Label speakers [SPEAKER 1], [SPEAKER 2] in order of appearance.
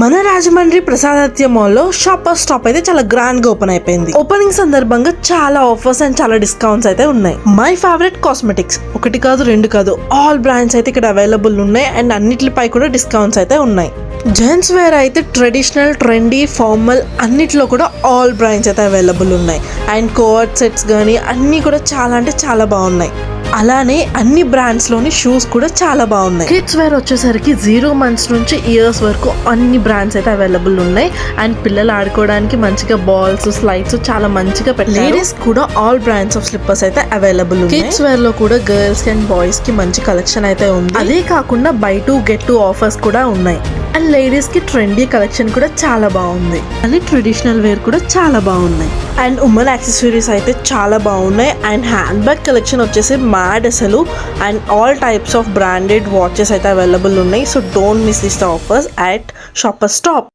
[SPEAKER 1] మన రాజమండ్రి ప్రసాదాత్య మాల్లో shopper stop అయితే చాలా గ్రాండ్ గా ఓపెన్ అయిపోయింది. ఓపెనింగ్ సందర్భంగా చాలా ఆఫర్స్ అండ్ చాలా డిస్కౌంట్స్ అయితే ఉన్నాయి. మై ఫేవరెట్ కాస్మెటిక్స్ ఒకటి కాదు రెండు కాదు ఆల్ బ్రాండ్స్ అయితే ఇక్కడ అవైలబుల్ ఉన్నాయి అండ్ అన్నిటిపై కూడా డిస్కౌంట్స్ అయితే ఉన్నాయి. జెంట్స్ వేర్ అయితే ట్రెడిషనల్, ట్రెండీ, ఫార్మల్ అన్నిట్లో కూడా ఆల్ బ్రాండ్స్ అయితే అవైలబుల్ ఉన్నాయి. అండ్ కోఆర్డ్ సెట్స్ కానీ అన్నీ కూడా చాలా అంటే చాలా బాగున్నాయి. అలానే అన్ని బ్రాండ్స్ లోని షూస్ కూడా చాలా బాగున్నాయి. కిడ్స్ వేర్ వచ్చేసరికి 0 months నుంచి ఇయర్స్ వరకు అన్ని బ్రాండ్స్ అయితే అవైలబుల్ ఉన్నాయి. అండ్ పిల్లలు ఆడుకోవడానికి మంచిగా బాల్స్, స్లైడ్స్ చాలా మంచిగా పెట్టారు. లేడీస్ కూడా ఆల్ బ్రాండ్స్ ఆఫ్ స్లిప్పర్స్ అయితే అవైలబుల్ ఉన్నాయి. కిడ్స్ వేర్ లో కూడా గర్ల్స్ కి అండ్ బాయ్స్ కి మంచి కలెక్షన్ అయితే ఉంది. అదే కాకుండా బై 2 get 2 ఆఫర్స్ కూడా ఉన్నాయి. అండ్ లేడీస్ కి ట్రెండీ కలెక్షన్ కూడా చాలా బాగుంది. అని ట్రెడిషనల్ వేర్ కూడా చాలా బాగున్నాయి. అండ్ ఉమెన్ యాక్సెసరీస్ అయితే చాలా బాగున్నాయి. అండ్ హ్యాండ్ బ్యాగ్ కలెక్షన్ వచ్చేసి మ్యాడ్ అసలు. And all types of branded watches అయితే అవైలబుల్ ఉన్నాయి. So don't miss this offers at shopper stop.